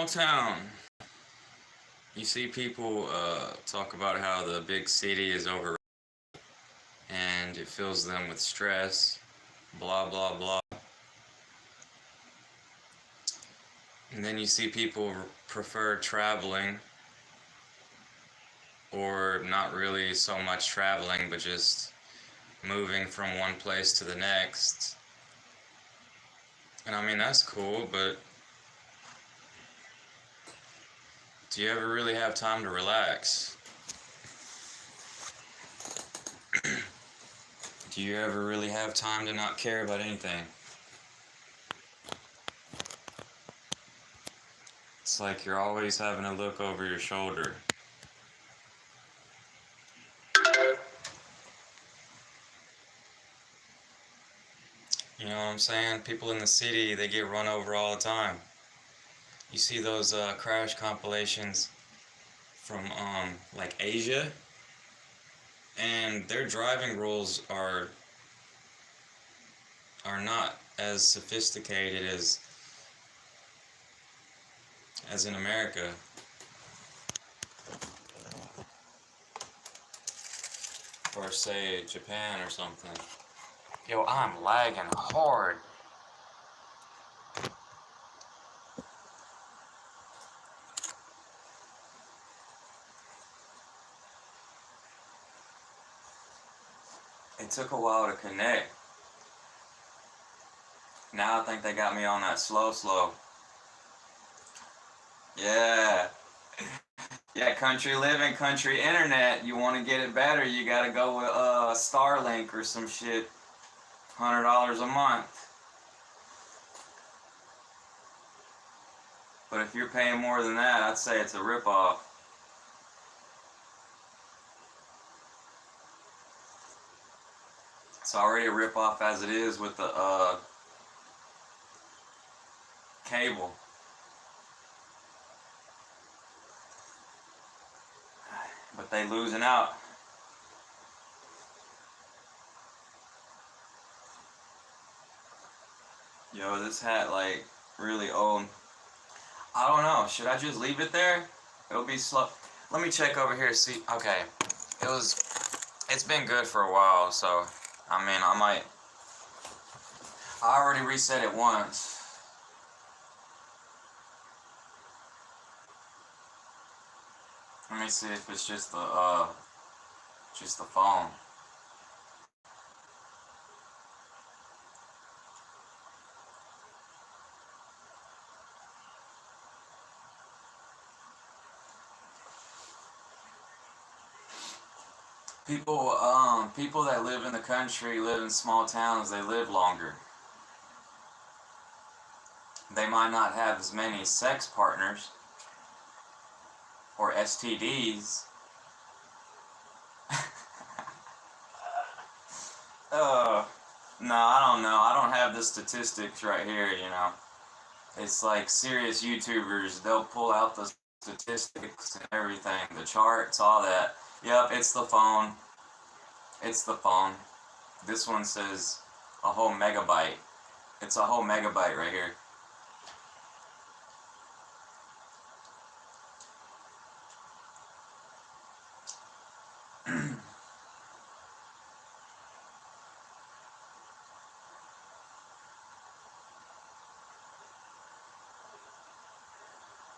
small town. You see people talk about how the big city is over and it fills them with stress, blah, blah, blah. And then you see people prefer traveling, or not really so much traveling, but just moving from one place to the next. And I mean, that's cool, but do you ever really have time to relax? Do you ever really have time to not care about anything? It's like you're always having to look over your shoulder. You know what I'm saying? People in the city, they get run over all the time. You see those crash compilations from like Asia, and their driving rules are not as sophisticated as in America. Or say Japan or something. Yo, I'm lagging hard. It took a while to connect. Now I think they got me on that slow. Yeah. Yeah, country living, country internet. You want to get it better, you gotta go with Starlink or some shit. $100 a month. But if you're paying more than that, I'd say it's a ripoff. It's already a ripoff as it is with the cable. But they losing out. Yo, this hat like really old. I don't know. Should I just leave it there? It'll be slow. Let me check over here. See. Okay. It's been good for a while, so I mean I might. I already reset it once. Let me see if it's just the phone. People that live in the country, live in small towns, they live longer. They might not have as many sex partners or STDs. No, I don't know. I don't have the statistics right here, you know. It's like serious YouTubers, they'll pull out the statistics and everything, the charts, all that. Yep, it's the phone. It's the phone. This one says a whole megabyte. It's a whole megabyte right here.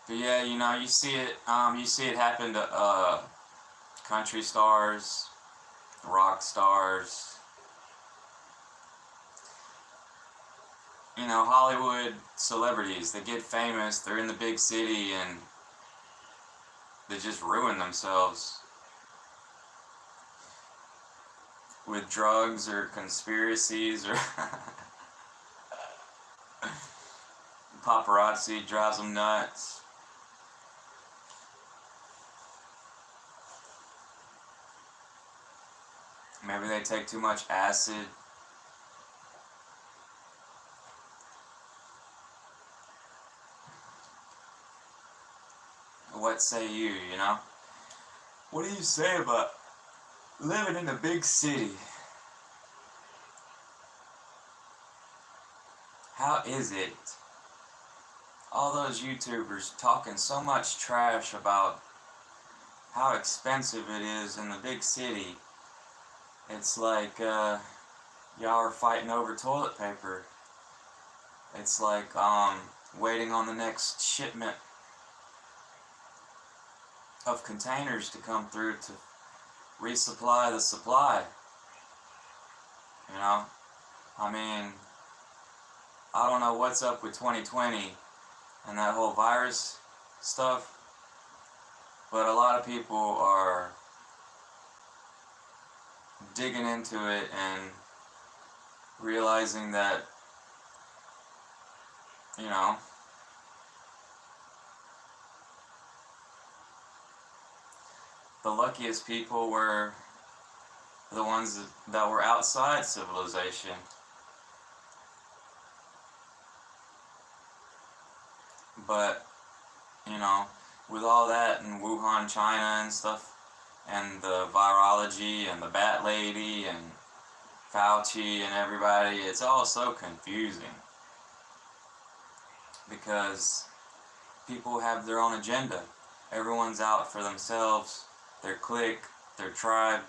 But yeah, you know, you see it happen to country stars, rock stars, you know, Hollywood celebrities. They get famous, they're in the big city, and they just ruin themselves with drugs or conspiracies or paparazzi drives them nuts. Maybe they take too much acid. What say you, you know? What do you say about living in a big city? How is it? all those YouTubers talking so much trash about how expensive it is in the big city. It's like y'all are fighting over toilet paper. It's like waiting on the next shipment of containers to come through to resupply the supply. You know, I mean, I don't know what's up with 2020 and that whole virus stuff, but a lot of people are digging into it and realizing that, you know, the luckiest people were the ones that were outside civilization. But, you know, with all that in Wuhan, China and stuff, and the virology and the bat lady and Fauci and everybody, it's all so confusing. Because people have their own agenda. Everyone's out for themselves, their clique, their tribe,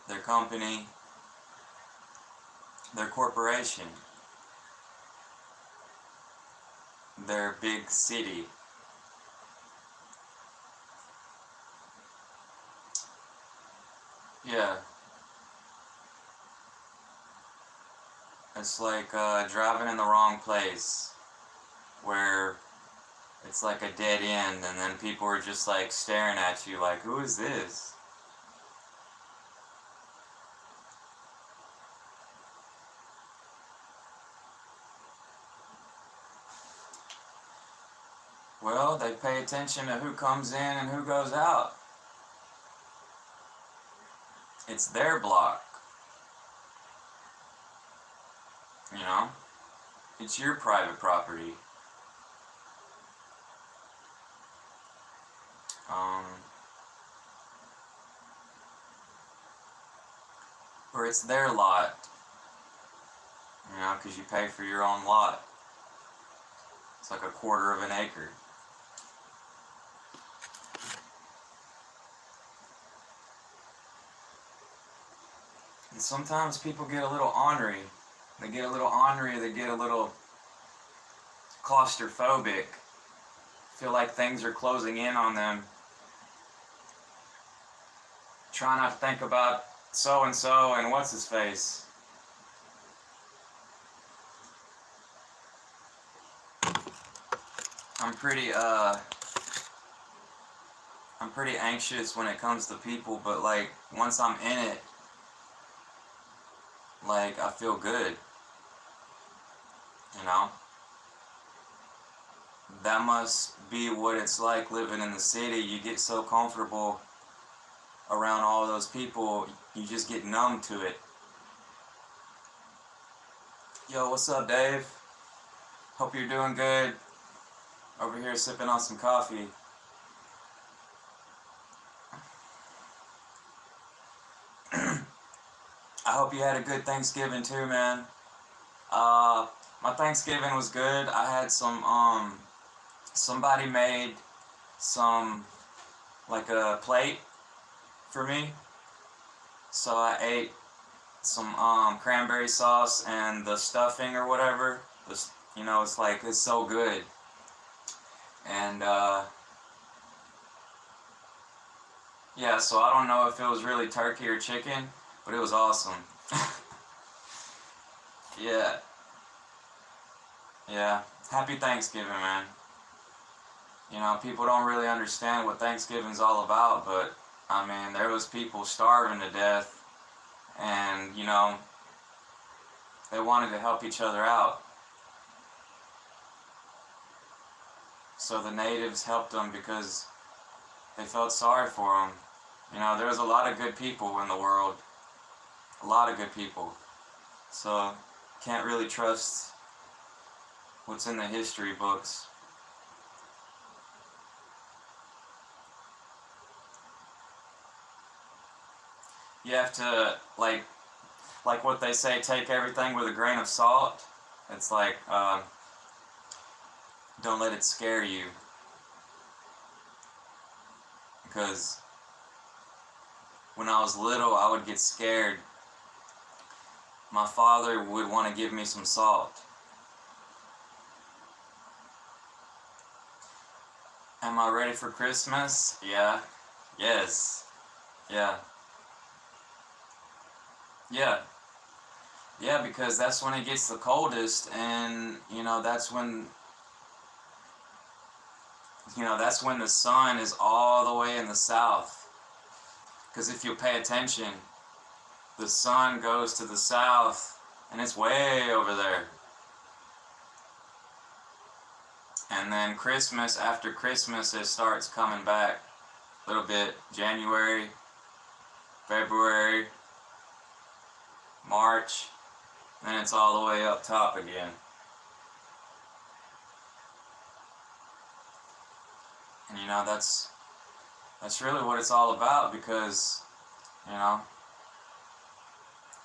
their company, their corporation, their big city. Yeah. It's like driving in the wrong place, where it's like a dead end, and then people are just like staring at you like, who is this? Well, they pay attention to who comes in and who goes out. It's their block. You know? It's your private property. Or it's their lot. You know, because you pay for your own lot. It's like a quarter of an acre. And sometimes people get a little ornery. They get a little ornery, they get a little claustrophobic. Feel like things are closing in on them. Try not to think about so-and-so and what's-his-face. I'm pretty anxious when it comes to people, but like once I'm in it, like I feel good. You know? That must be what it's like living in the city. You get so comfortable around all those people, you just get numb to it. Yo, what's up, Dave? Hope you're doing good. Over here sipping on some coffee. I hope you had a good Thanksgiving too, man. My Thanksgiving was good. I had somebody made some, like a plate for me. So I ate some cranberry sauce and the stuffing or whatever. This, you know, it's so good. And yeah, so I don't know if it was really turkey or chicken, but it was awesome. Yeah. Yeah. Happy Thanksgiving, man. You know, people don't really understand what Thanksgiving's all about, but I mean, there was people starving to death, and you know, they wanted to help each other out. So the natives helped them because they felt sorry for them. You know, there's a lot of good people in the world. A lot of good people. So, can't really trust what's in the history books. You have to, like what they say, take everything with a grain of salt. It's like, don't let it scare you, because when I was little, I would get scared. My father would want to give me some salt. Am I ready for Christmas? Yeah. Yes. Yeah. Yeah. Yeah, because that's when it gets the coldest, and that's when the sun is all the way in the south. Because if you pay attention, the sun goes to the south, and it's way over there. And then Christmas, after Christmas, it starts coming back a little bit. January, February, March, then it's all the way up top again. And that's really what it's all about, because you know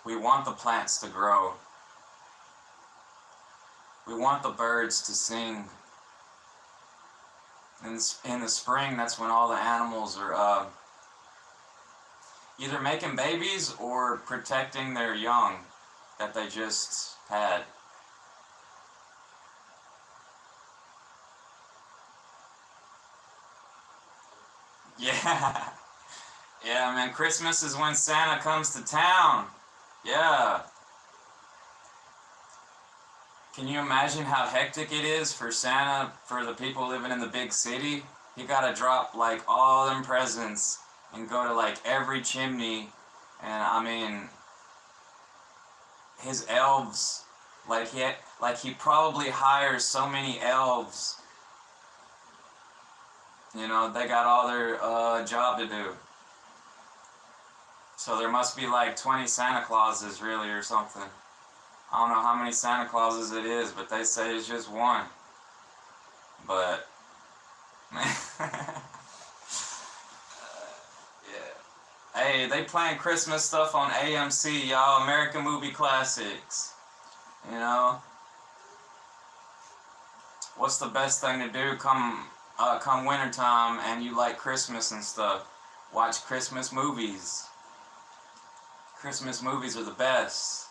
we want the plants to grow. We want the birds to sing. In the spring, that's when all the animals are either making babies or protecting their young that they just had. Yeah. Yeah, man, Christmas is when Santa comes to town. Yeah. Can you imagine how hectic it is for Santa, for the people living in the big city? He gotta drop like all them presents and go to like every chimney. And I mean, his elves, he probably hires so many elves. They got all their job to do. So there must be like 20 Santa Clauses, really, or something. I don't know how many Santa Clauses it is, but they say it's just one. But, man. Yeah. Hey, they playing Christmas stuff on AMC, y'all. American Movie Classics. You know? What's the best thing to do come wintertime and you like Christmas and stuff? Watch Christmas movies. Christmas movies are the best.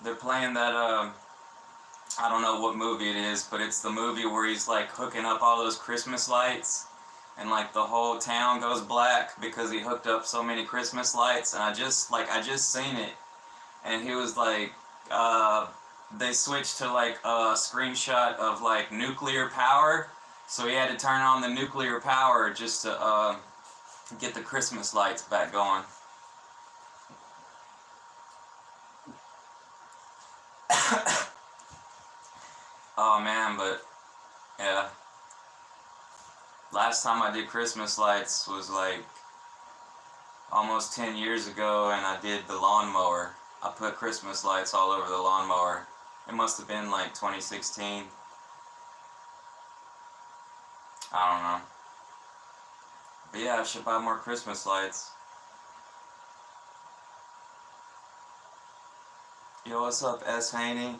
They're playing that, I don't know what movie it is, but it's the movie where he's like hooking up all those Christmas lights, and like the whole town goes black because he hooked up so many Christmas lights. And I just seen it, and he was like, they switched to like a screenshot of like nuclear power, so he had to turn on the nuclear power just to get the Christmas lights back going. Oh man, but yeah. Last time I did Christmas lights was like almost 10 years ago, and I did the lawnmower. I put Christmas lights all over the lawnmower. It must have been like 2016. I don't know. But yeah, I should buy more Christmas lights. Yo, what's up, S. Haney?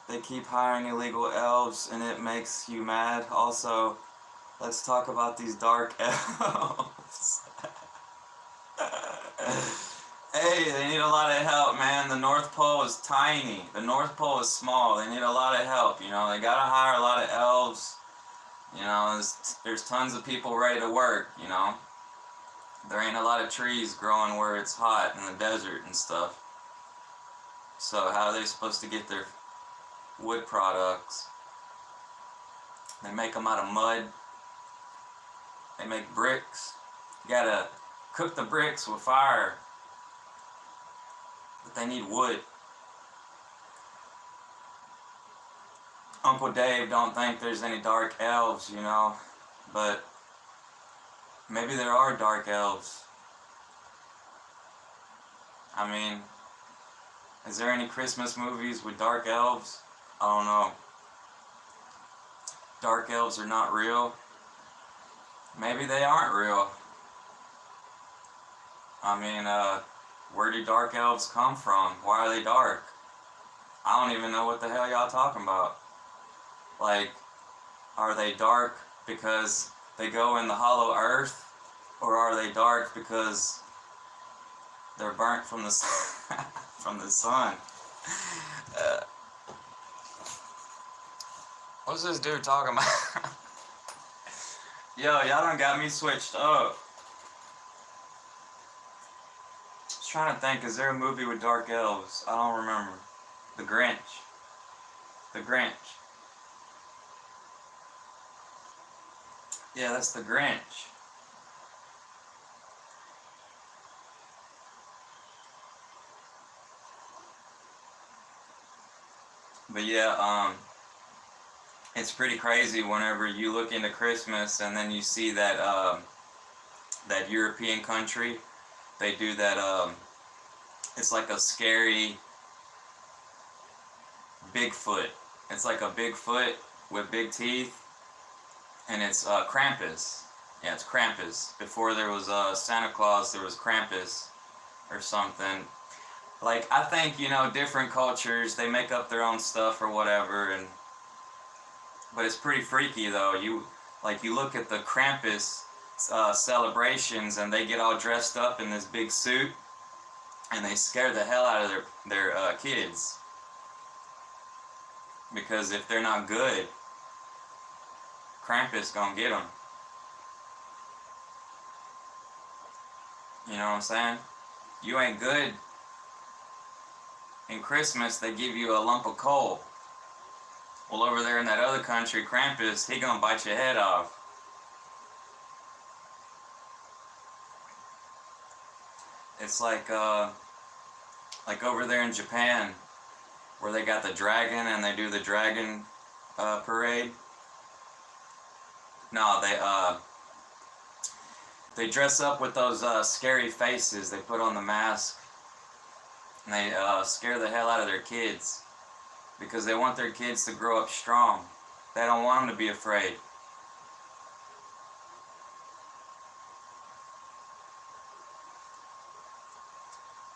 They keep hiring illegal elves and it makes you mad. Also, let's talk about these dark elves. Hey, they need a lot of help, man. The North Pole is tiny. The North Pole is small. They need a lot of help, They gotta hire a lot of elves. There's tons of people ready to work, There ain't a lot of trees growing where it's hot in the desert and stuff. So how are they supposed to get their wood products? They make them out of mud. They make bricks. You gotta cook the bricks with fire. But they need wood. Uncle Dave don't think there's any dark elves, but maybe there are dark elves. I mean, is there any Christmas movies with dark elves? I don't know. Dark elves are not real. Maybe they aren't real. I mean, where do dark elves come from? Why are they dark? I don't even know what the hell y'all talking about. Like, are they dark because they go in the hollow earth? Or are they dark because they're burnt from the from the sun? Uh, what's this dude talking about? Yo, y'all done got me switched up. I was trying to think, is there a movie with dark elves? I don't remember. The Grinch. The Grinch. Yeah, that's the Grinch. But yeah, it's pretty crazy whenever you look into Christmas and then you see that that European country. They do that. It's like a scary Bigfoot. It's like a Bigfoot with big teeth, and it's Krampus. Yeah, it's Krampus. Before there was Santa Claus, there was Krampus or something. Like, I think, different cultures, they make up their own stuff or whatever, but it's pretty freaky though. You look at the Krampus celebrations, and they get all dressed up in this big suit, and they scare the hell out of their kids, because if they're not good, Krampus gonna get them. You know what I'm saying? You ain't good. In Christmas, they give you a lump of coal. Well, over there in that other country, Krampus, he gonna bite your head off. It's like over there in Japan, where they got the dragon and they do the dragon parade. No, they dress up with those scary faces. They put on the mask, and they scare the hell out of their kids, because they want their kids to grow up strong. They don't want them to be afraid.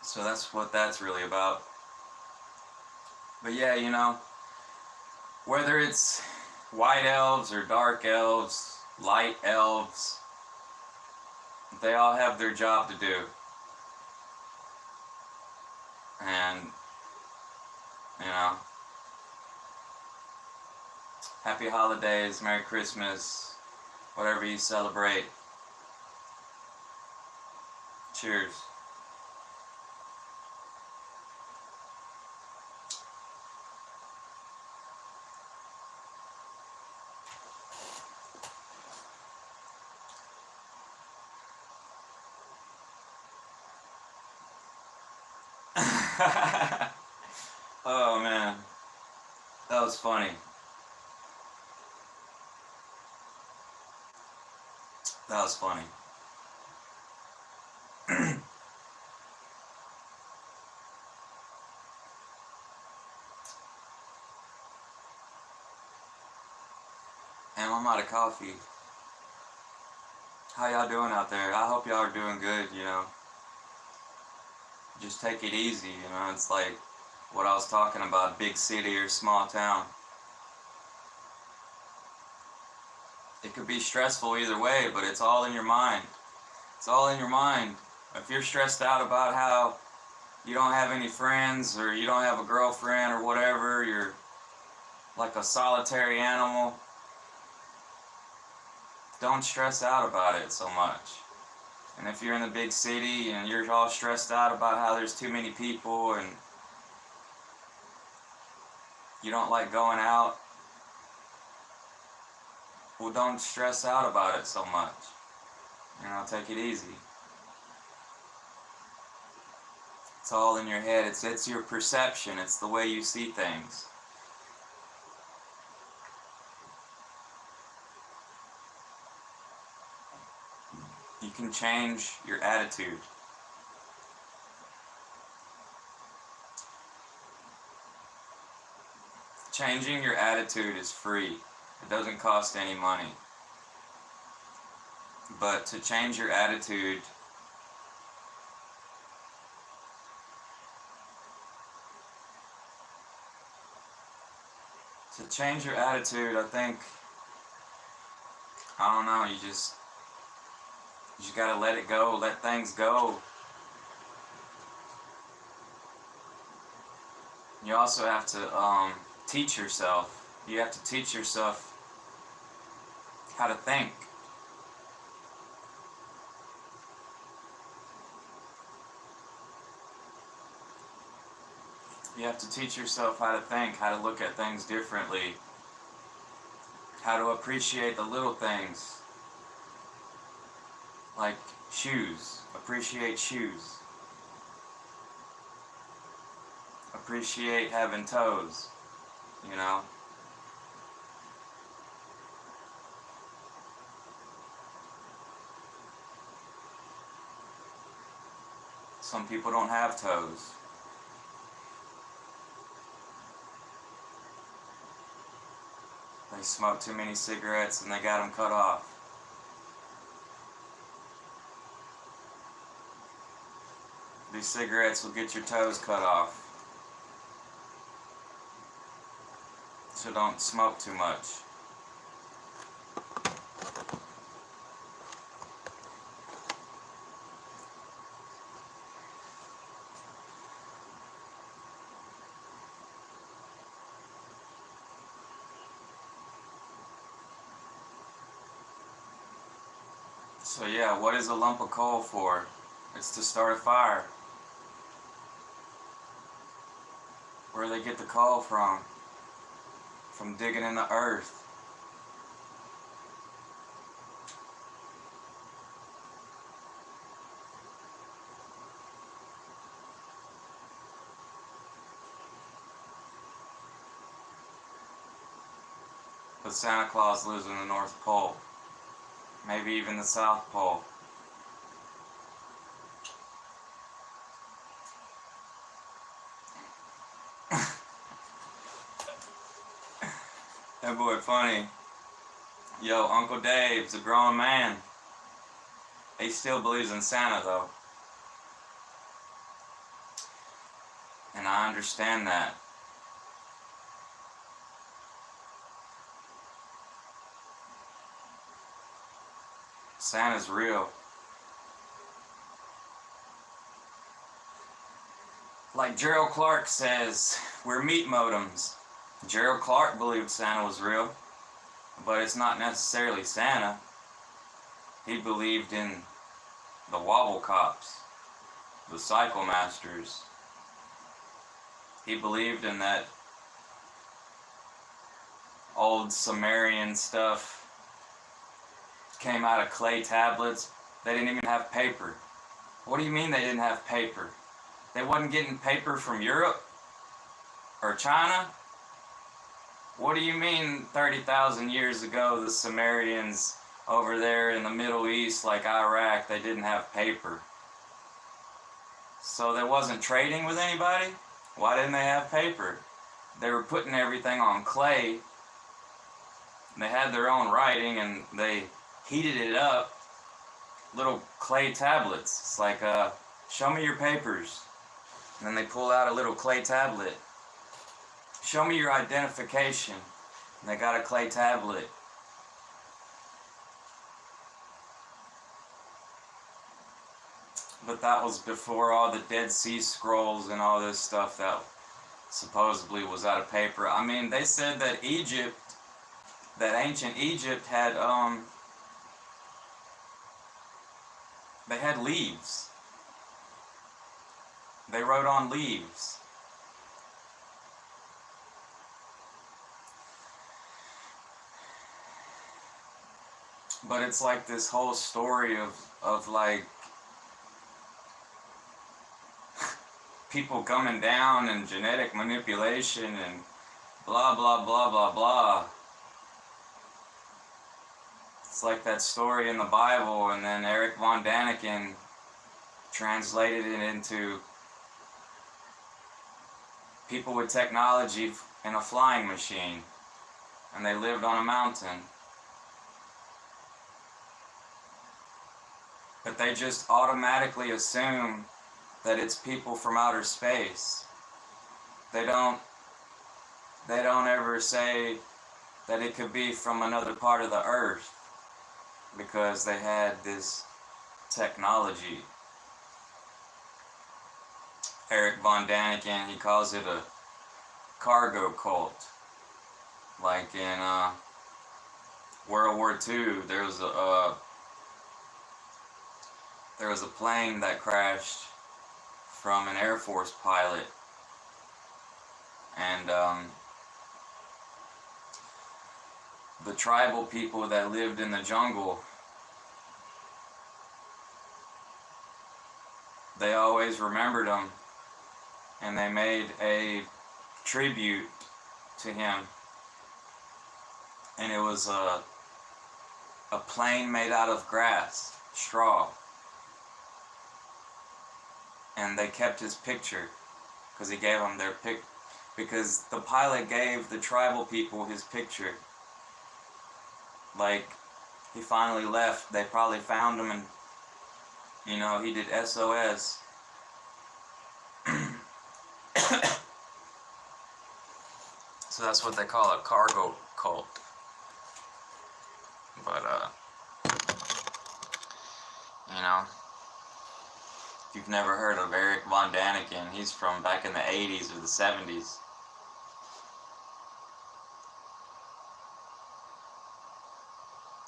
So that's what that's really about. But yeah, whether it's white elves or dark elves, light elves, they all have their job to do. And, happy holidays, Merry Christmas, whatever you celebrate. Cheers. Oh man, that was funny. That was funny. And I'm out of coffee. How y'all doing out there? I hope y'all are doing good. Just take it easy. It's like what I was talking about, big city or small town. It could be stressful either way, but it's all in your mind. It's all in your mind. If you're stressed out about how you don't have any friends, or you don't have a girlfriend, or whatever, you're like a solitary animal, don't stress out about it so much. And if you're in the big city and you're all stressed out about how there's too many people and you don't like going out, well, don't stress out about it so much. Take it easy. It's all in your head. It's your perception. It's the way you see things. You can change your attitude. Changing your attitude is free. It doesn't cost any money. But to change your attitude, To change your attitude, I think, I don't know, you just gotta let it go, let things go. You also have to teach yourself. You have to teach yourself how to think. You have to teach yourself how to think, how to look at things differently, how to appreciate the little things. Like shoes. Appreciate shoes. Appreciate having toes, you know? Some people don't have toes. They smoke too many cigarettes and they got them cut off. These cigarettes will get your toes cut off. So don't smoke too much. So yeah, what is a lump of coal for? It's to start a fire. Where do they get the coal from? From digging in the earth. But Santa Claus lives in the North Pole. Maybe even the South Pole. That boy funny. Yo, Uncle Dave's a grown man. He still believes in Santa though. And I understand that. Santa's real. Like Gerald Clark says, we're meat modems. Gerald Clark believed Santa was real, but it's not necessarily Santa. He believed in the Wobble Cops, the Cycle Masters. He believed in that old Sumerian stuff. Came out of clay tablets. They didn't even have paper. What do you mean they didn't have paper? They wasn't getting paper from Europe or China? What do you mean 30,000 years ago the Sumerians over there in the Middle East like Iraq, they didn't have paper? So they wasn't trading with anybody? Why didn't they have paper? They were putting everything on clay. They had their own writing and they heated it up. Little clay tablets. It's like, show me your papers. And then they pull out a little clay tablet. Show me your identification. And they got a clay tablet. But that was before all the Dead Sea Scrolls and all this stuff that supposedly was out of paper. I mean, they said that Egypt, that ancient Egypt had, they had leaves. They wrote on leaves. But it's like this whole story of like people coming down and genetic manipulation and blah blah blah blah blah. It's like that story in the Bible, and then Eric Von Daniken translated it into people with technology in a flying machine, and they lived on a mountain. But they just automatically assume that it's people from outer space. They don't they don't ever say that it could be from another part of the earth because they had this technology. Eric von Daniken, he calls it a cargo cult. Like in World War II, there was a plane that crashed from an Air Force pilot, and the tribal people that lived in the jungle, they always remembered him, and they made a tribute to him, and it was a plane made out of grass, straw, and they kept his picture because he gave them their because the pilot gave the tribal people his picture. Like, he finally left, they probably found him, and he did SOS. So that's what they call a cargo cult. But if you've never heard of Eric von Daniken, he's from back in the 80s or the 70s.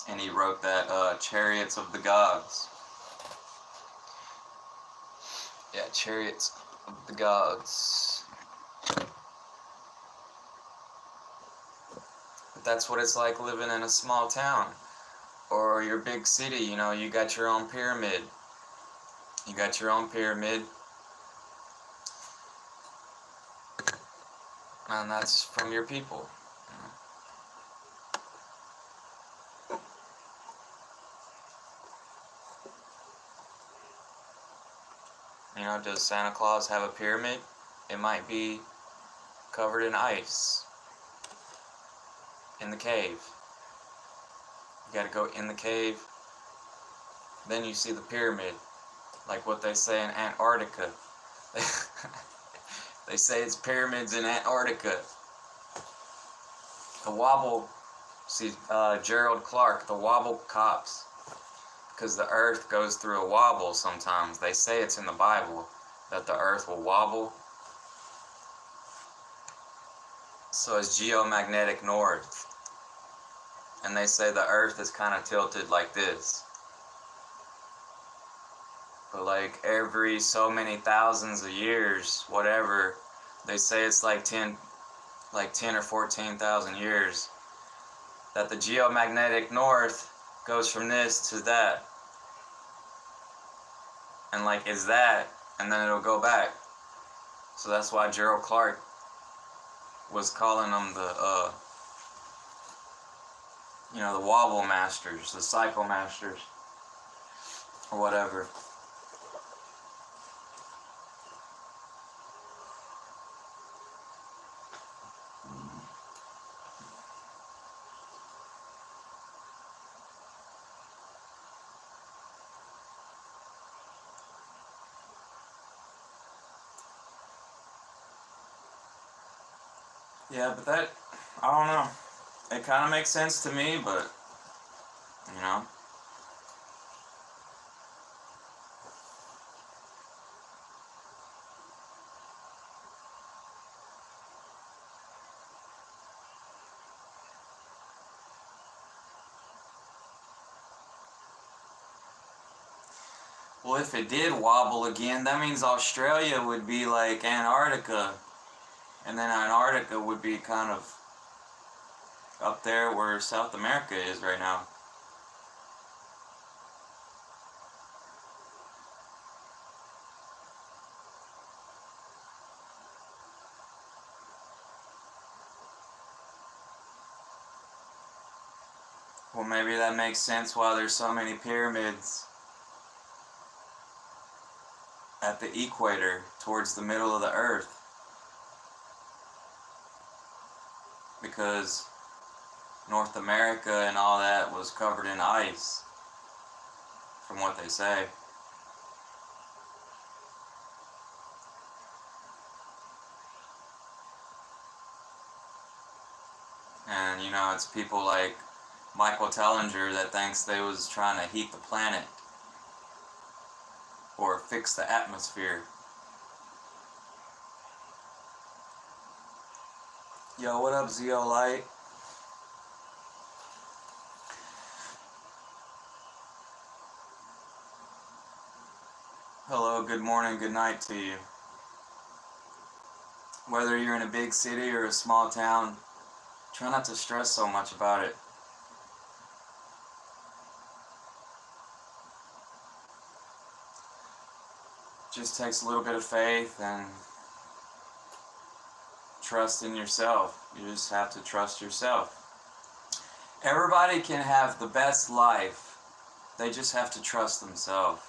And he wrote that Chariots of the Gods. Yeah, Chariots of the Gods. But that's what it's like living in a small town. Or your big city, you got your own pyramid. You got your own pyramid. And that's from your people. Does Santa Claus have a pyramid? It might be covered in ice in the cave. You gotta go in the cave, then you see the pyramid, like what they say in Antarctica. They say it's pyramids in Antarctica. The wobble, Gerald Clark, the wobble cops, because the earth goes through a wobble sometimes. They say it's in the Bible that the earth will wobble. So it's geomagnetic north. And they say the earth is kind of tilted like this. But like every so many thousands of years, whatever, they say it's like 10 or 14,000 years, that the geomagnetic north goes from this to that. And like it's that, and then it'll go back. So that's why Gerald Clark was calling them the wobble masters, the cycle masters, or whatever. Yeah, but that, I don't know. It kind of makes sense to me, but, Well, if it did wobble again, that means Australia would be like Antarctica. And then Antarctica would be kind of up there where South America is right now. Well, maybe that makes sense why there's so many pyramids at the equator towards the middle of the earth. Because North America and all that was covered in ice, from what they say. know, it's people like Michael Tellinger that thinks they was trying to heat the planet or fix the atmosphere. Yo, what up, Zeolite? Hello, good morning, good night to you. Whether you're in a big city or a small town, try not to stress so much about it. Just takes a little bit of faith and trust in yourself. You just have to trust yourself. Everybody can have the best life. They just have to trust themselves.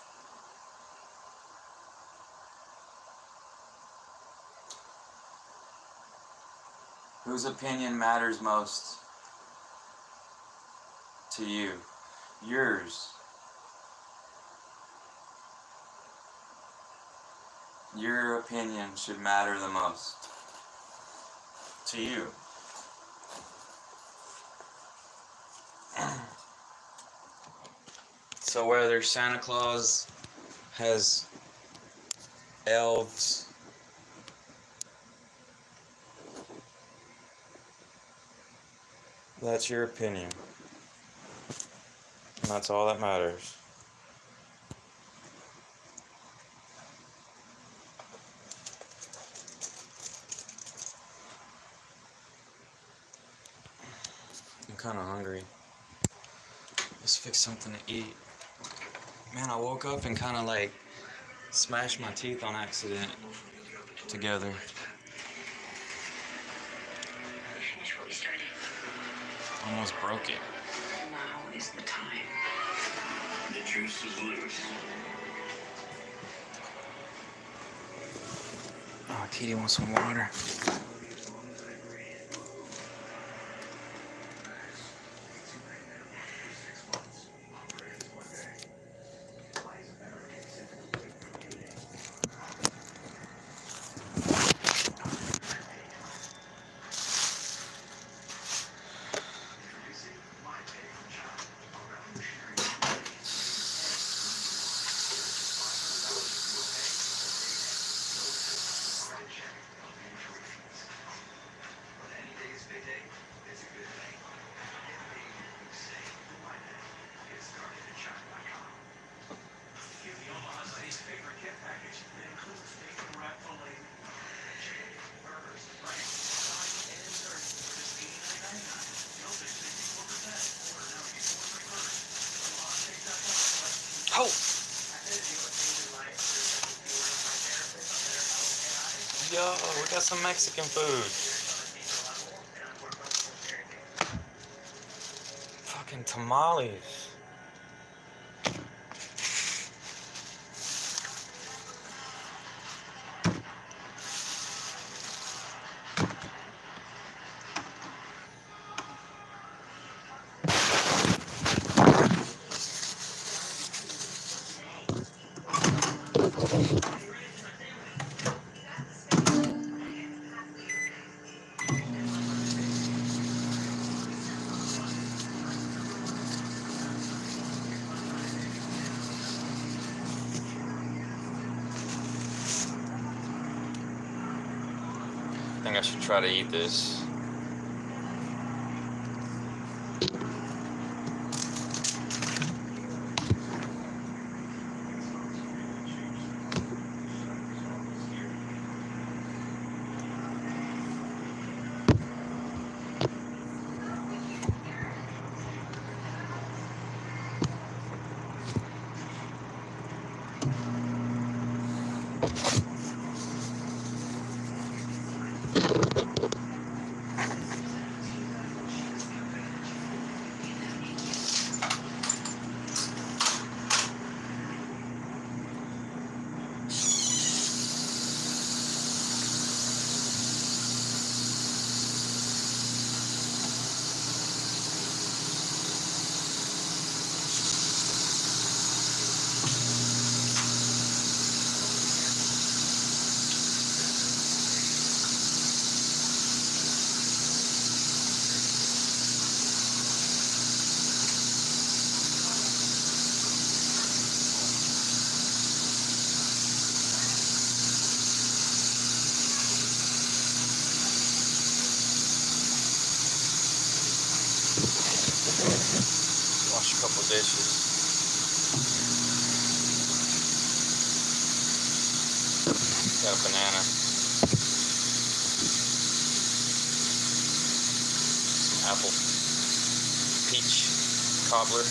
Whose opinion matters most to you? Yours. Your opinion should matter the most to you. So whether Santa Claus has elves, that's your opinion. And that's all that matters. I'm kind of hungry. Let's fix something to eat. Man, I woke up and kind of like smashed my teeth on accident together. Almost broke it. Now is the time. The juice is loose. Oh, Kitty wants some water. Oh! Yo, we got some Mexican food. Fucking tamales. I think I should try to eat this. couple dishes. Got a banana. Some apple. Peach cobbler.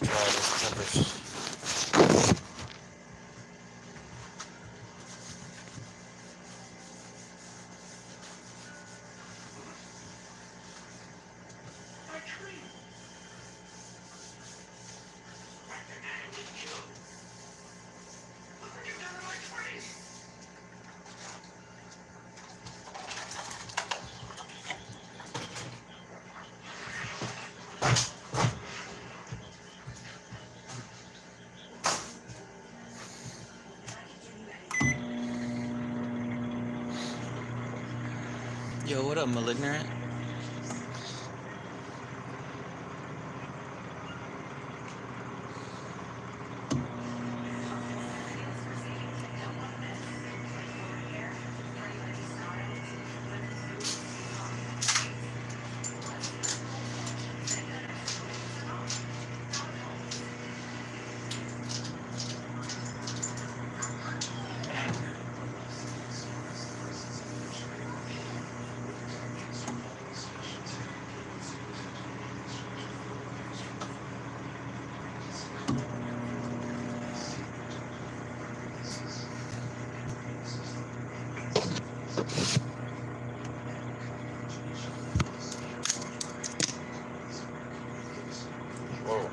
Let's try this peppers. Yo, what up, Malignant? Whoa.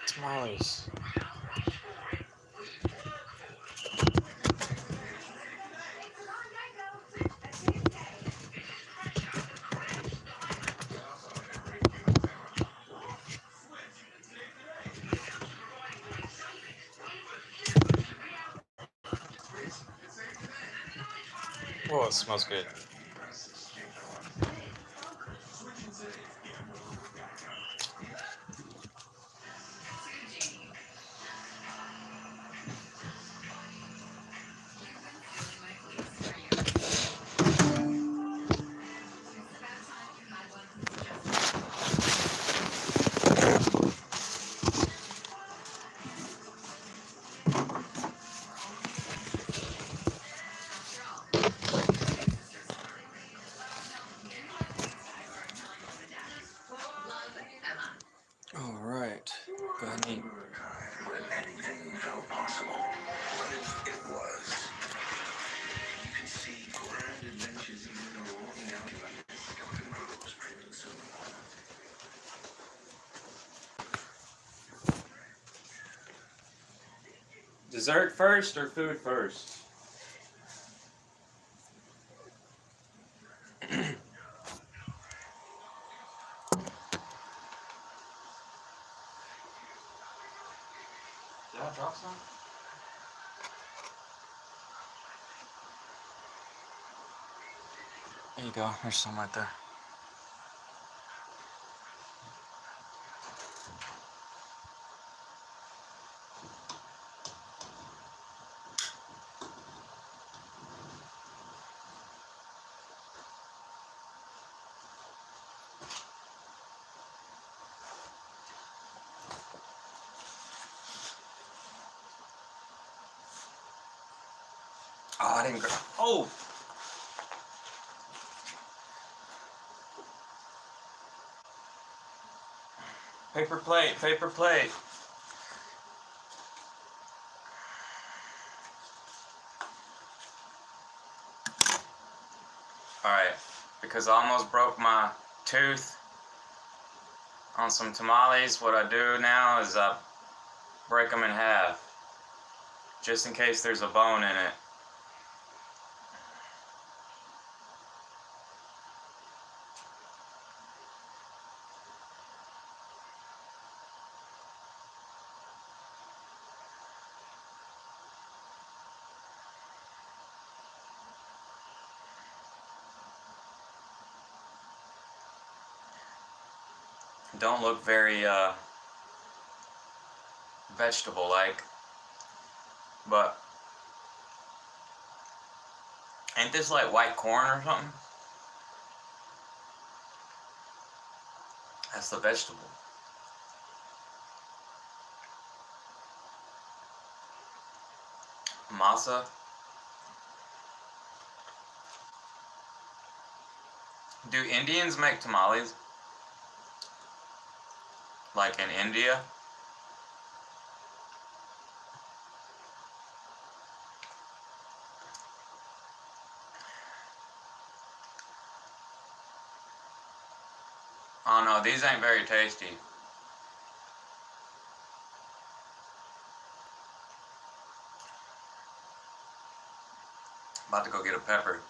Tamales. Oh, it smells good. All right. Go ahead and eat. When anything felt possible, but it was. You can see grand adventures even though walking out like this Duncan was dreaming soon. Dessert first or food first? Did I drop some? There you go. There's some right there. Oh, I didn't grab. Oh! Paper plate, paper plate. Alright, because I almost broke my tooth on some tamales, what I do now is I break them in half, just in case there's a bone in it. Don't look very vegetable-like, but ain't this like white corn or something? That's the vegetable. Masa. Do Indians make tamales? Like in India? Oh no, these ain't very tasty. About to go get a pepper.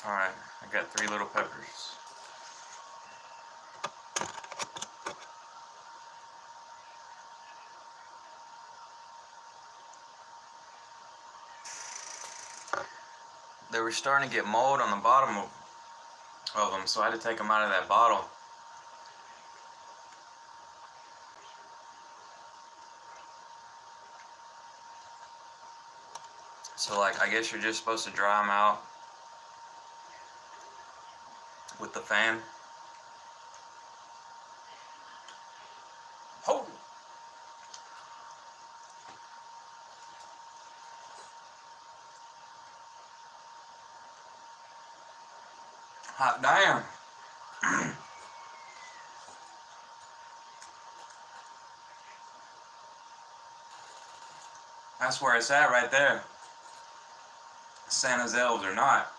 Alright, I got 3 little peppers. They were starting to get mold on the bottom of them, so I had to take them out of that bottle. So like, I guess you're just supposed to dry them out with the fan. Oh! Hot damn! That's where it's at right there. Santa's elves or not.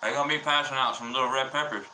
They gonna be passing out some little red peppers.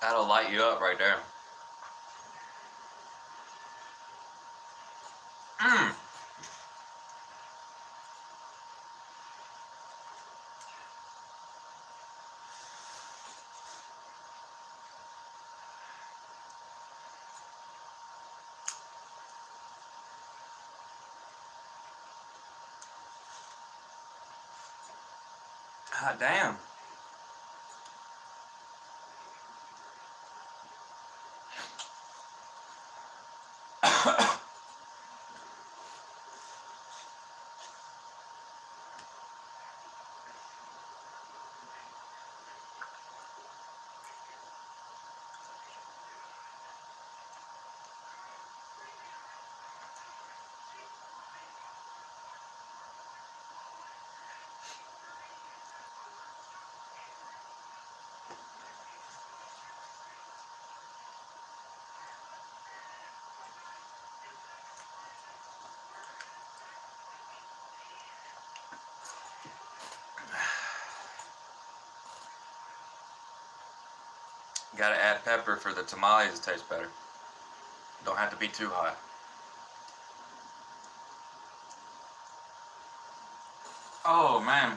That'll light you up right there. Hot damn. Gotta add pepper for the tamales to taste better. Don't have to be too hot. Oh man.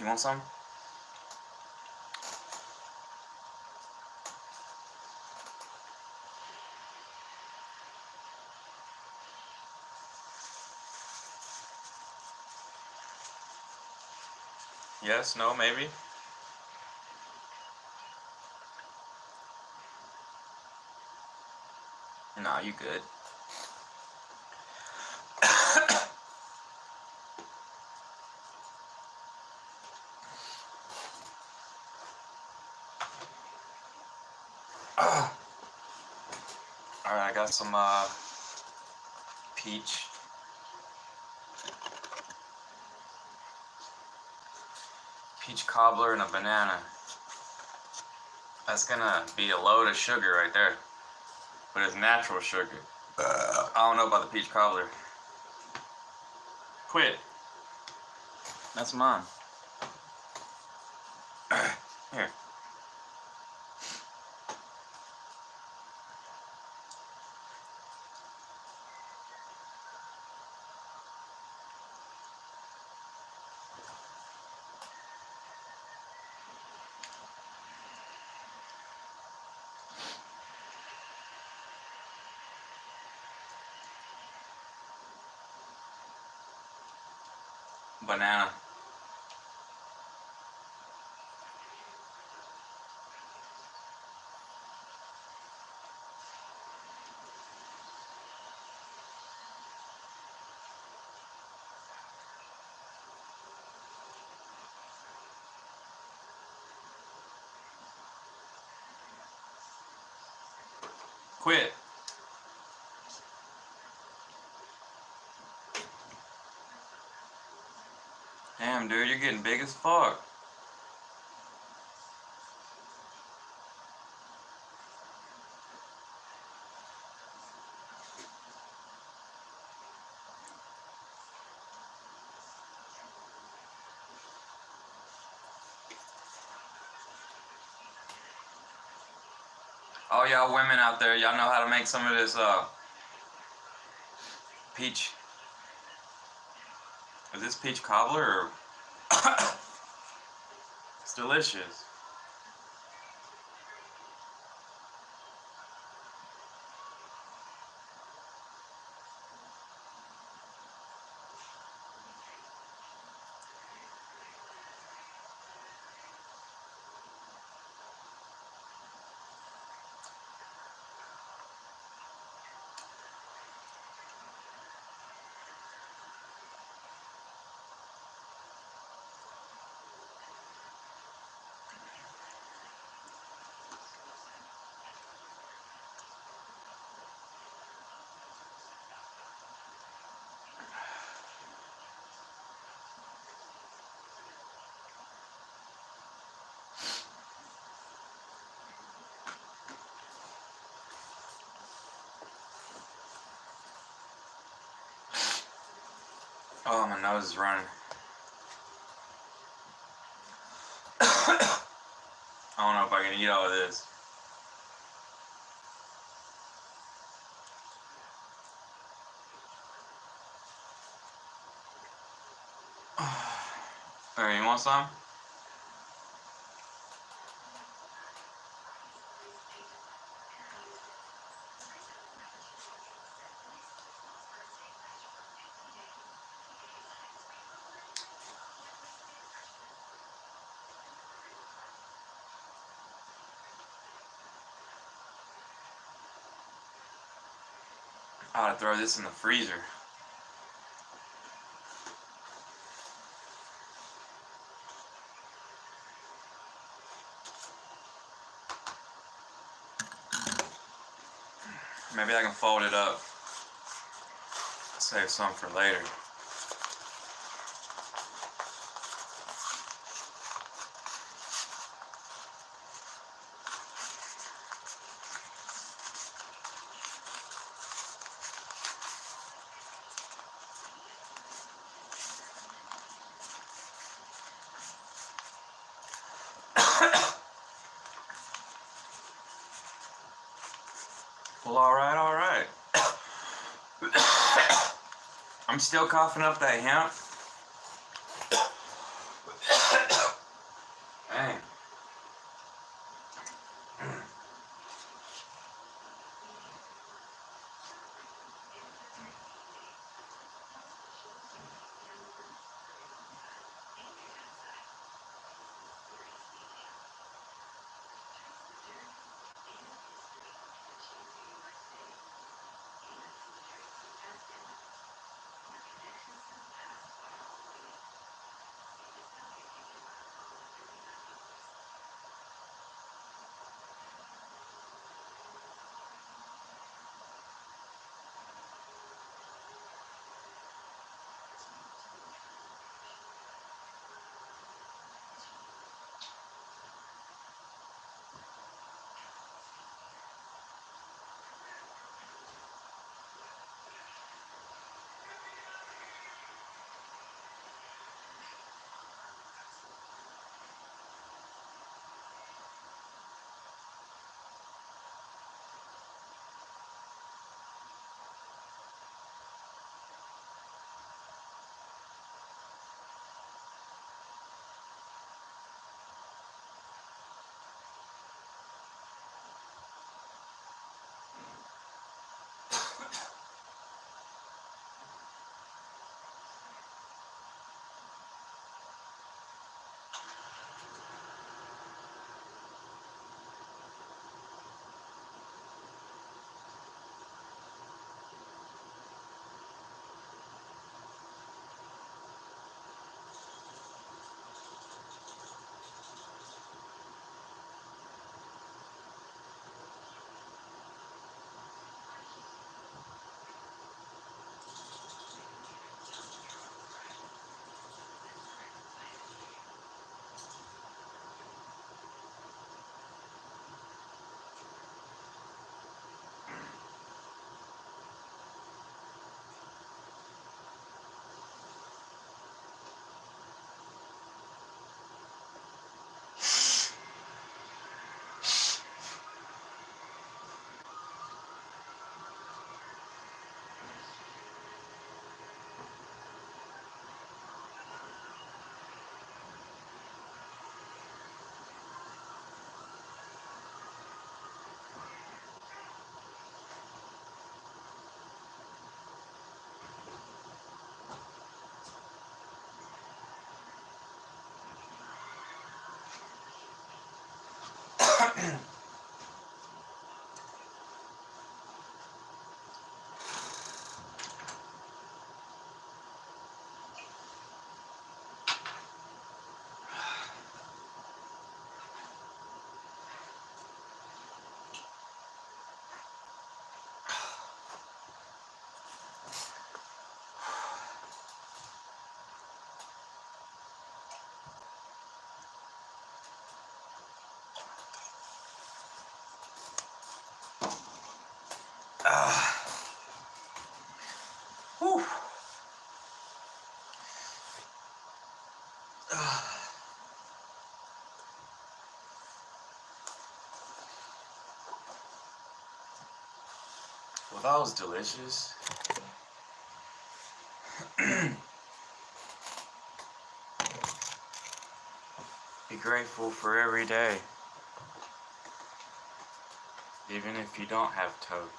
You want some? Yes, no, maybe? No, you good. Alright, I got some peach. Peach cobbler and a banana. That's gonna be a load of sugar right there. But it's natural sugar. I don't know about the peach cobbler. Quit. That's mine. Here. Banana. Quit. Damn, dude, you're getting big as fuck. All y'all women out there, y'all know how to make some of this peach. Is this peach cobbler or it's delicious. Oh, my nose is running. I don't know if I can eat all of this. Alright, you want some? I ought to throw this in the freezer. Maybe I can fold it up. Save some for later. Well, alright, alright. I'm still coughing up that hemp. Whew. Well, that was delicious. Be grateful for every day, even if you don't have toast.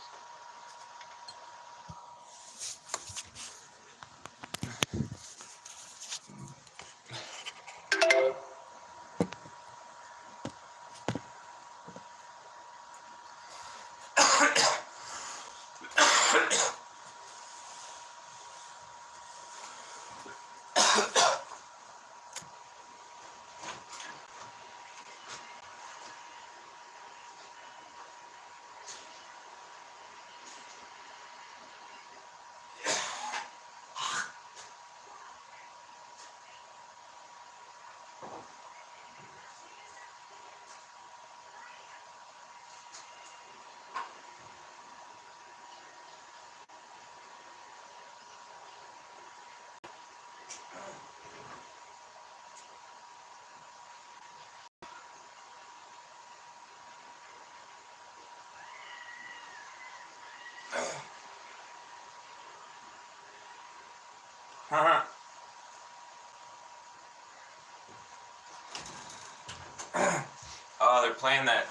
Oh, they're playing that,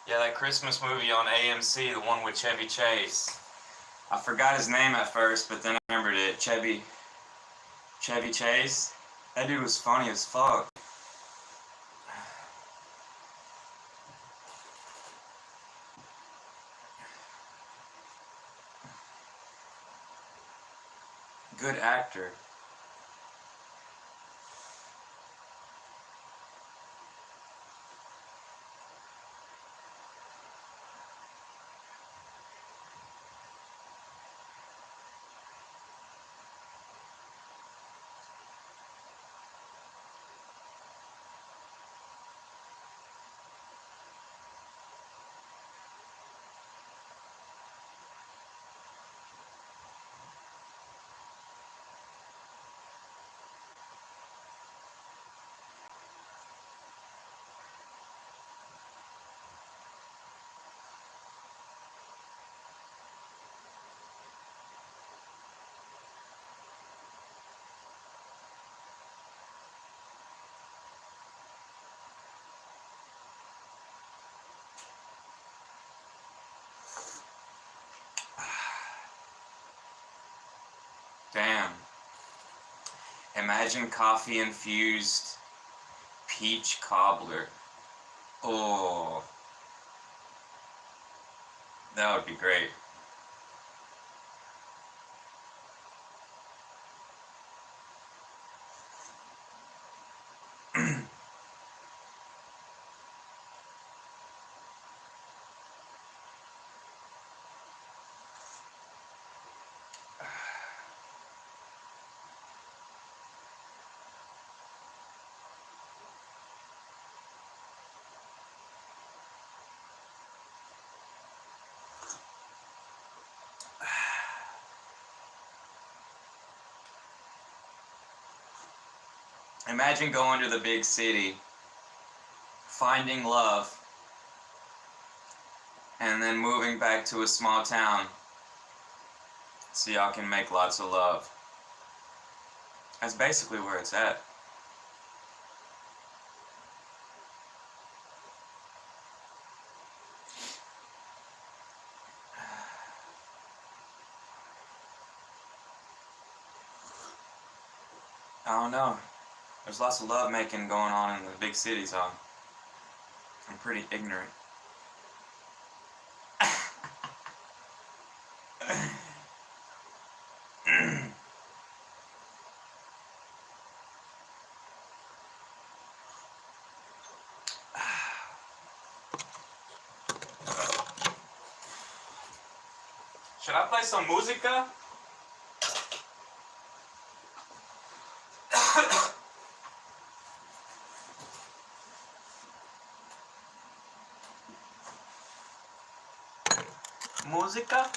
that Christmas movie on AMC, the one with Chevy Chase. I forgot his name at first, but then I remembered it. Chevy Chase. That dude was funny as fuck. Good actor. Damn. Imagine coffee infused peach cobbler. Oh, that would be great. Imagine going to the big city, finding love, and then moving back to a small town so y'all can make lots of love. That's basically where it's at. I don't know. There's lots of love making going on in the big cities, huh? I'm pretty ignorant. Should I play some música? Música?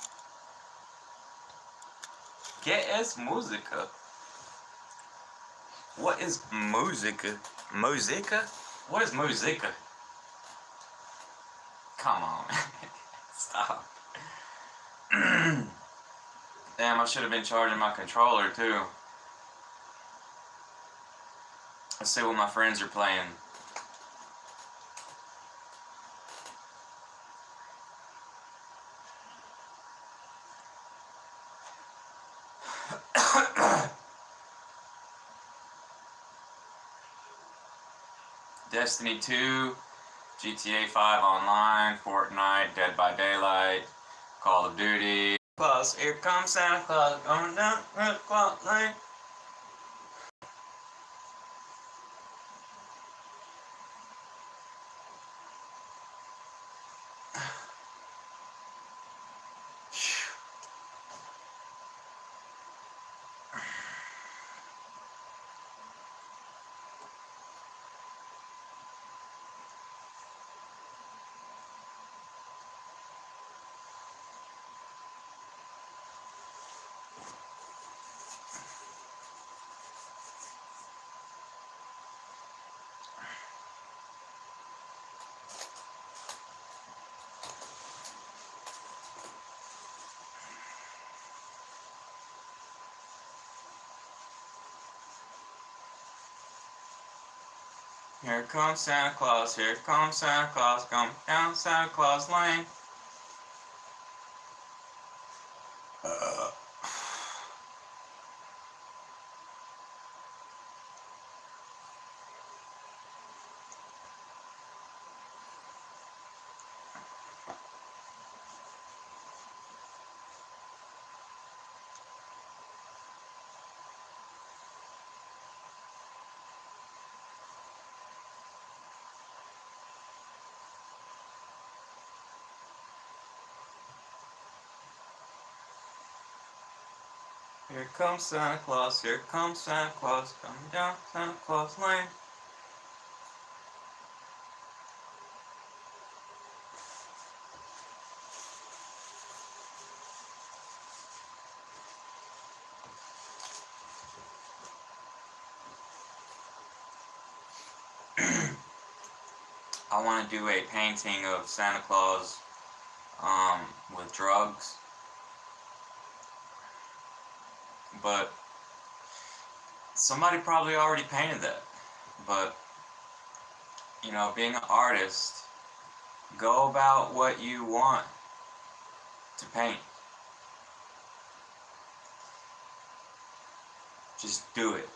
¿Qué es música? What is música? Música? What is música? Come on. Stop. Damn, I should have been charging my controller too. Let's see what my friends are playing. Destiny 2, GTA 5 Online, Fortnite, Dead by Daylight, Call of Duty. Claus, here comes Santa Claus, going down Santa Claus Lane. Here comes Santa Claus, here comes Santa Claus, coming down Santa Claus Lane. Here comes Santa Claus, here comes Santa Claus, coming down Santa Claus Lane. I want to do a painting of Santa Claus with drugs, but somebody probably already painted that. But you know, being an artist, go about what you want to paint. Just do it.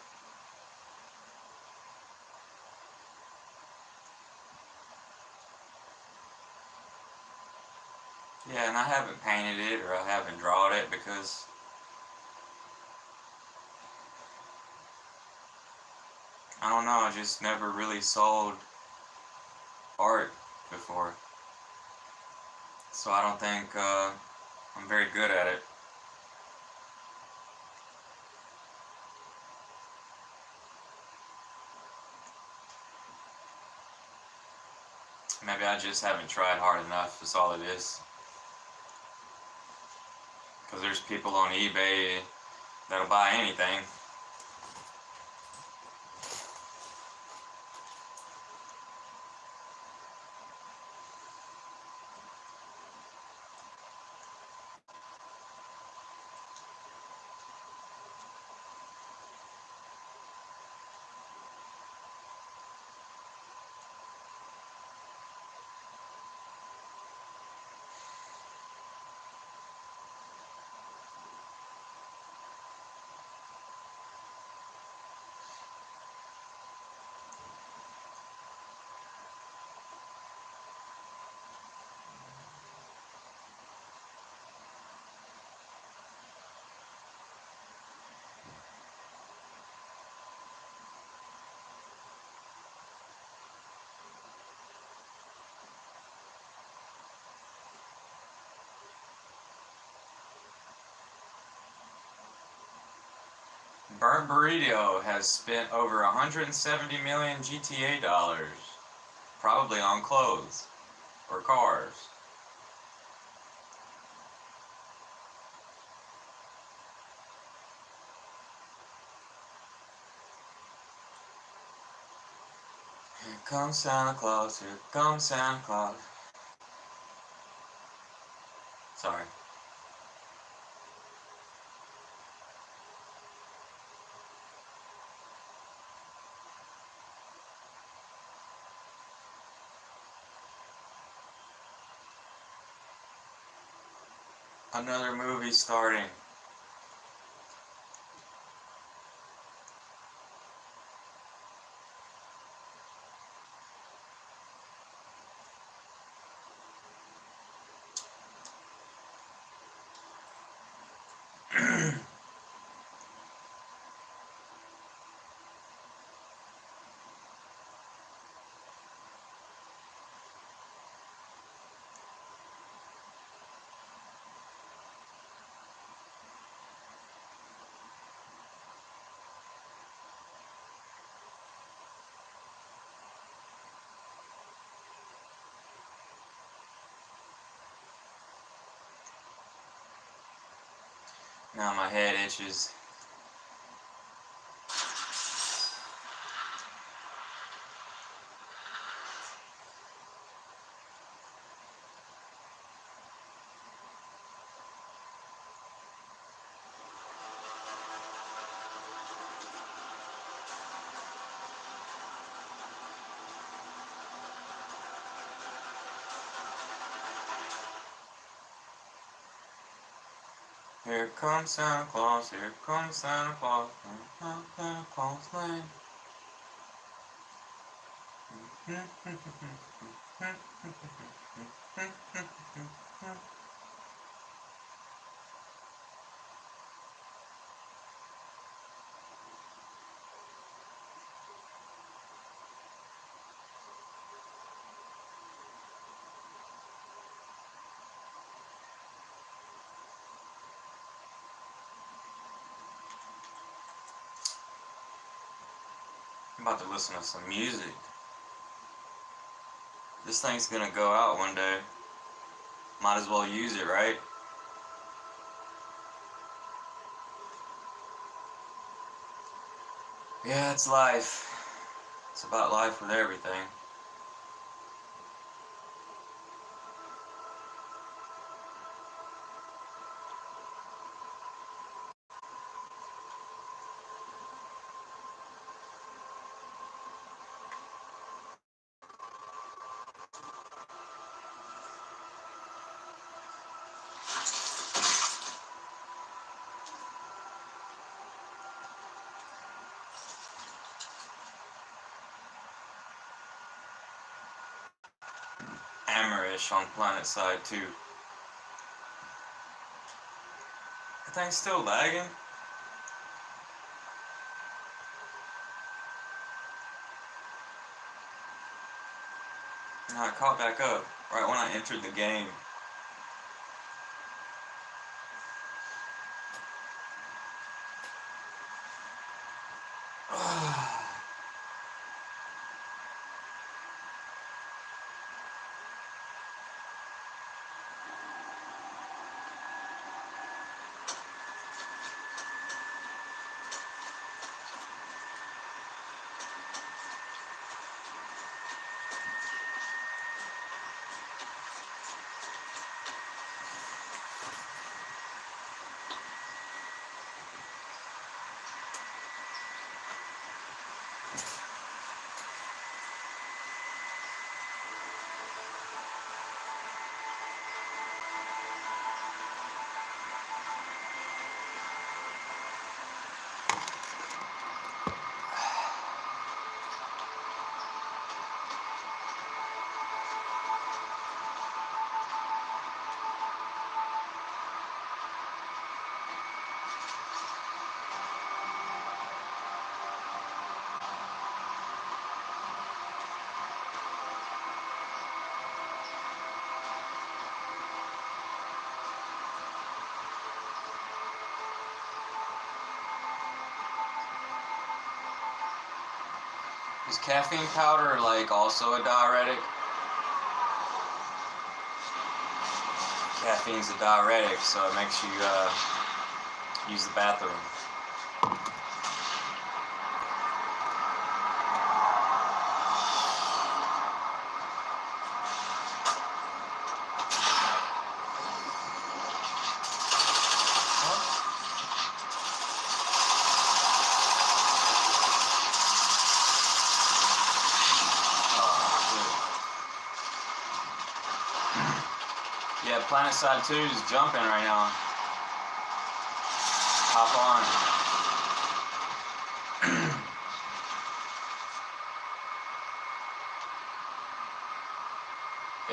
Yeah, and I haven't painted it or I haven't drawn it because I don't know, I just never really sold art before. So I don't think I'm very good at it. Maybe I just haven't tried hard enough, that's all it is. Because there's people on eBay that'll buy anything. Burnt Burrito has spent over 170 million GTA dollars, probably on clothes or cars. Here comes Santa Claus, here comes Santa Claus. Sorry. Another movie starting. Now my head itches. Here comes Santa Claus, here comes Santa Claus, here comes Santa Claus Lane. I'm about to listen to some music. This thing's gonna go out one day. Might as well use it, right? Yeah, it's life. It's about life with everything. Hammerish on Planet Side 2. That thing's still lagging? No, I caught back up right when I entered the game. Is caffeine powder like also a diuretic? Caffeine's a diuretic, so it makes you use the bathroom. Yeah, PlanetSide 2 is jumping right now. Hop on.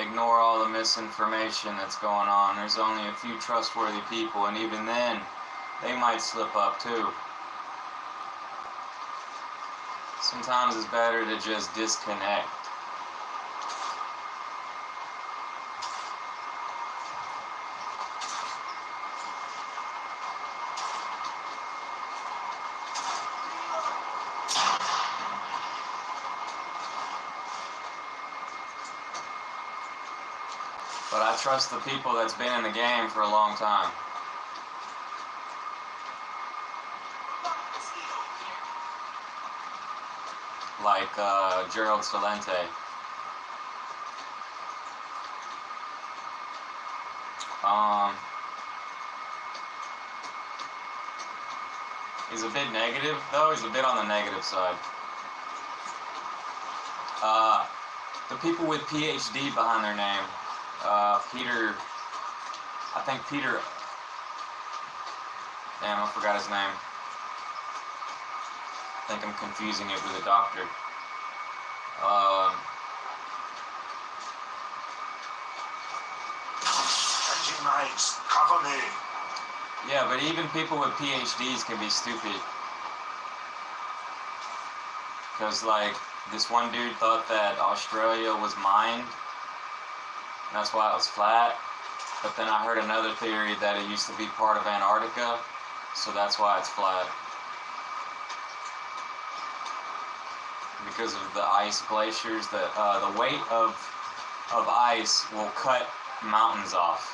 Ignore all the misinformation that's going on. There's only a few trustworthy people, and even then, they might slip up too. Sometimes it's better to just disconnect. But I trust the people that's been in the game for a long time. Like Gerald Celente. He's a bit negative, though. He's a bit on the negative side. The people with PhD behind their name. Peter, I think Peter, damn, I forgot his name. I think I'm confusing it with a doctor. Mates, cover me. Yeah, but even people with PhDs can be stupid. Because, like, this one dude thought that Australia was mined. And that's why it was flat. But then I heard another theory that it used to be part of Antarctica, so that's why it's flat. Because of the ice glaciers, the weight of ice will cut mountains off.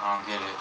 I don't get it.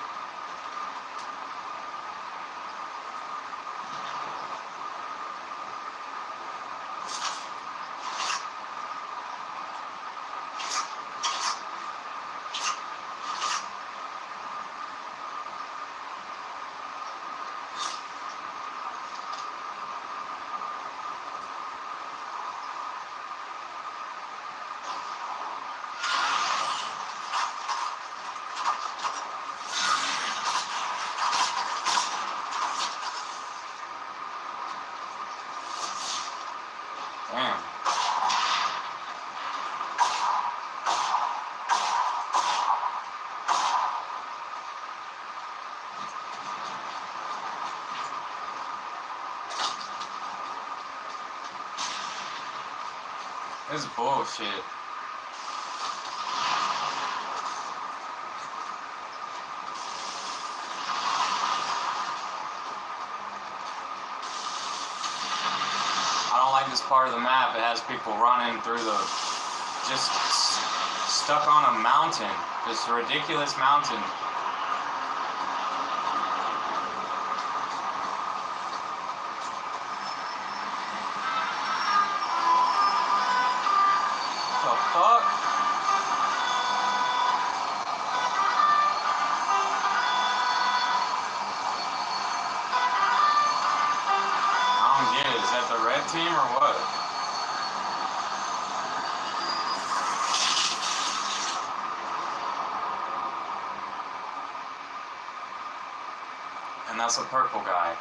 This is bullshit. I don't like this part of the map. It has people running through the, just stuck on a mountain, just a ridiculous mountain. What the fuck? I don't get it. Is that the red team or what? And that's a purple guy.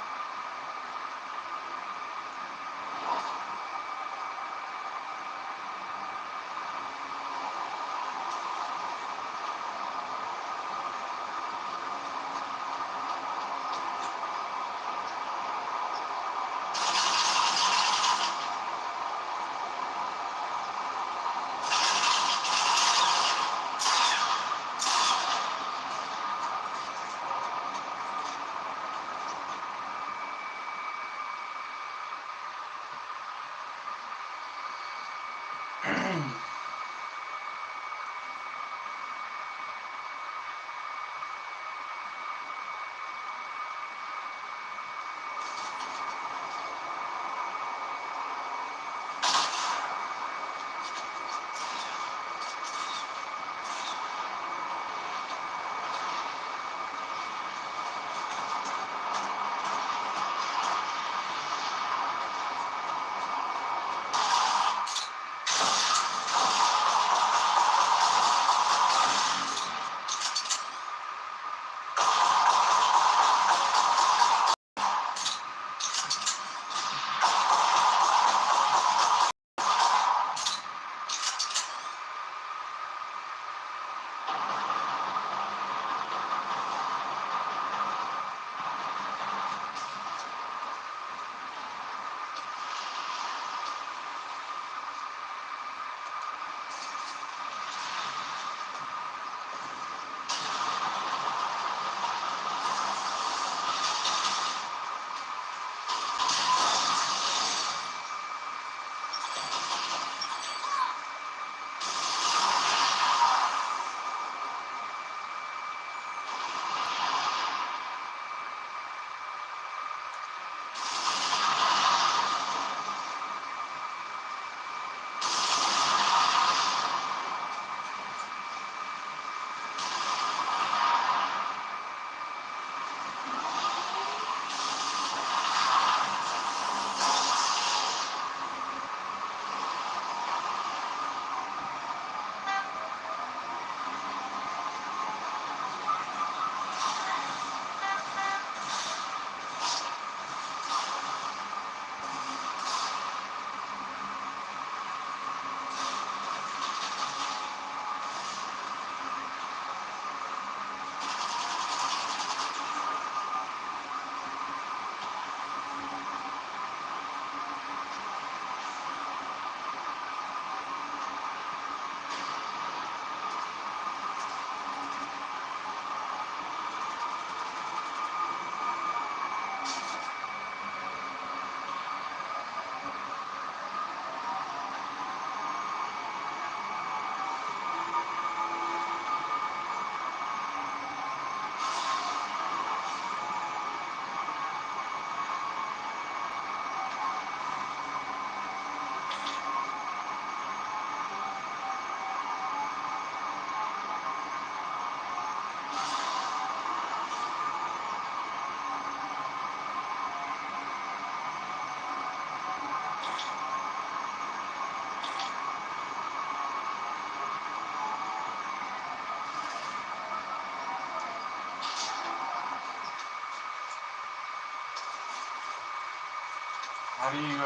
How do you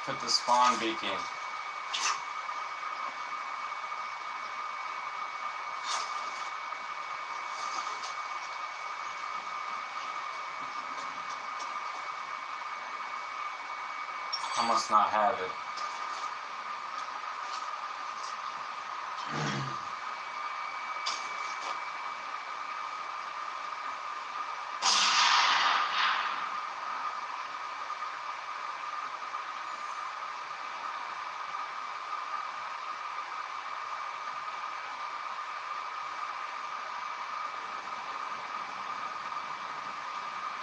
put the spawn beacon? I must not have it.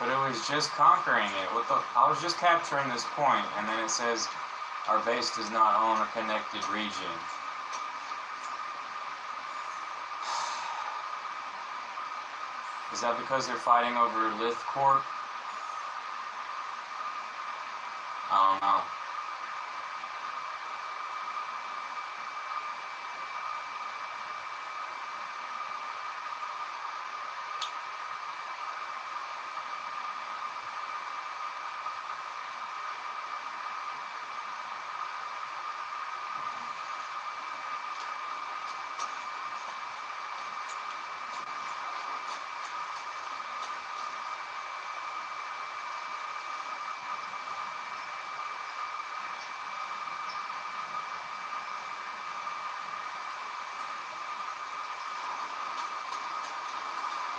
But it was just conquering it. I was just capturing this point, and then it says our base does not own a connected region. Is that because they're fighting over Lithcorp? I don't know.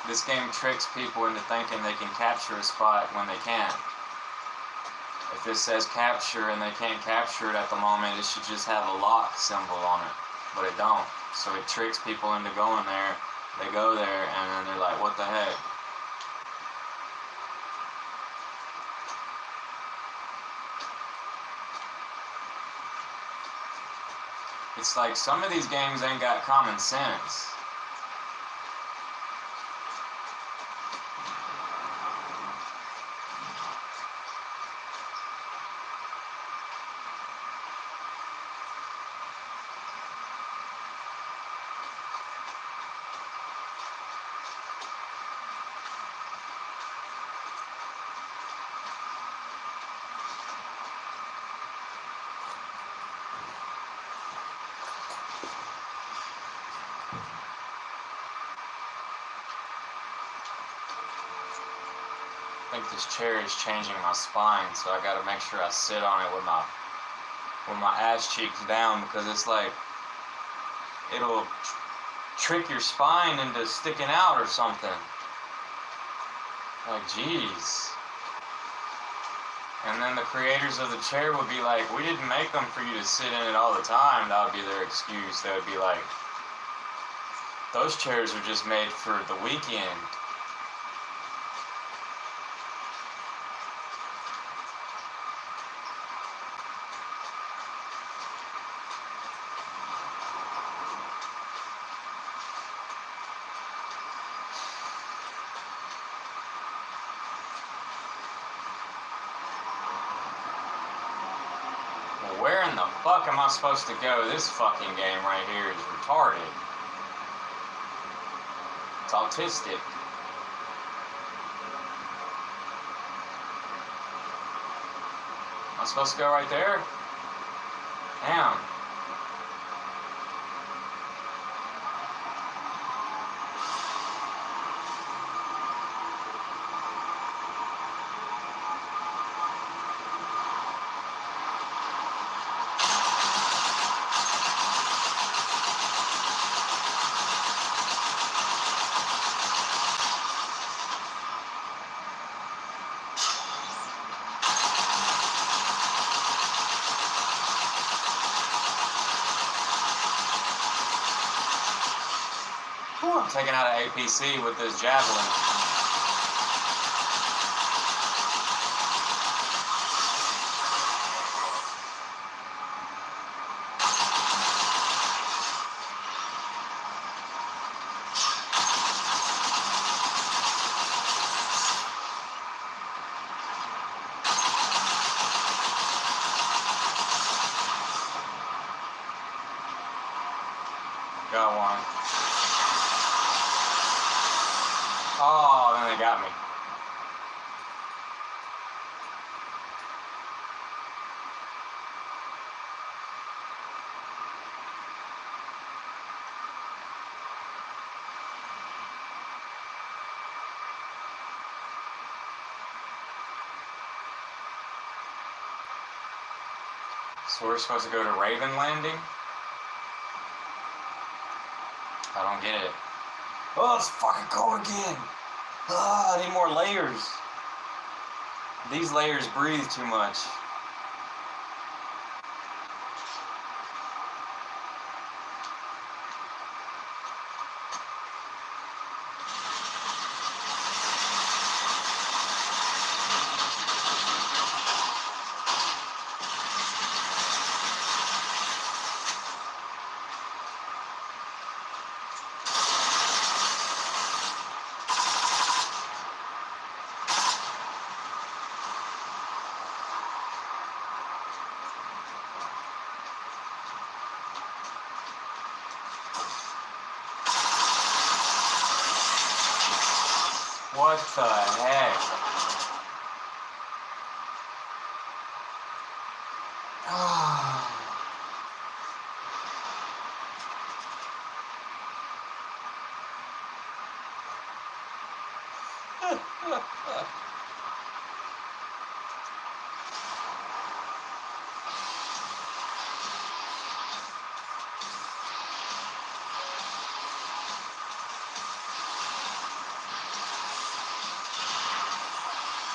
This game tricks people into thinking they can capture a spot when they can't. If it says capture and they can't capture it at the moment, it should just have a lock symbol on it. But it don't. So it tricks people into going there. They go there and then they're like, what the heck? It's like some of these games ain't got common sense. I think this chair is changing my spine, so I gotta make sure I sit on it with my ass cheeks down, because it's like it'll trick your spine into sticking out or something. Like, jeez. And then the creators of the chair would be like, we didn't make them for you to sit in it all the time. That would be their excuse. They would be like, those chairs are just made for the weekend. Where in the fuck am I supposed to go? This fucking game right here is retarded. It's autistic. Am I supposed to go right there? Damn. I'm taking out an APC with this javelin. Got one. Oh, then they got me. So we're supposed to go to Raven Landing? I don't get it. Oh, let's fucking go again. I need more layers. These layers breathe too much. What the heck?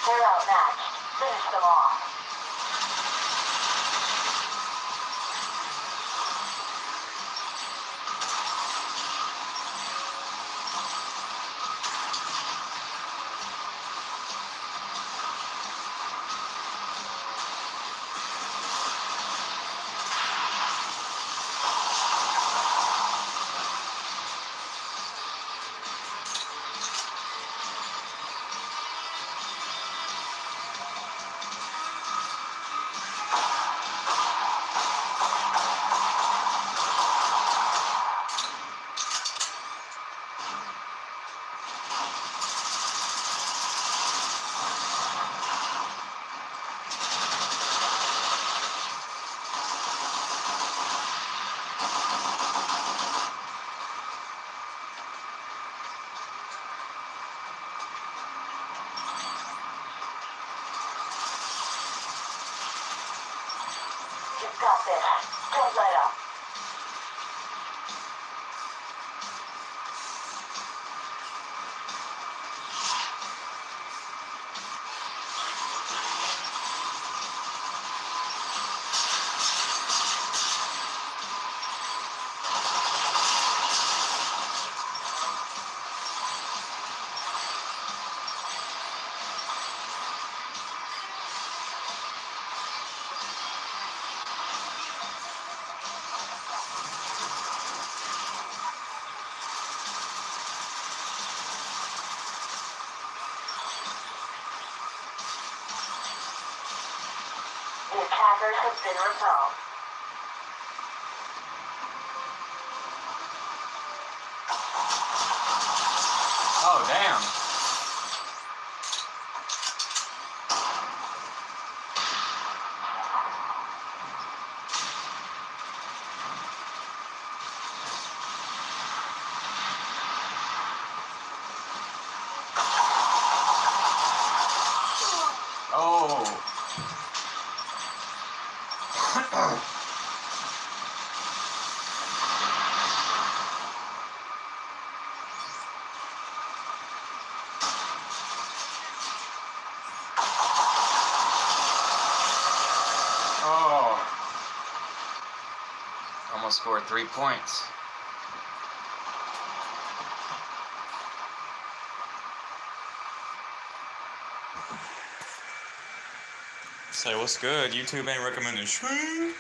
They're outmatched. Finish them off. You've got this. Don't let up. The attackers have been repelled. Oh, damn. Oh. Oh. Almost scored 3 points. Say what's good? YouTube ain't recommending shit.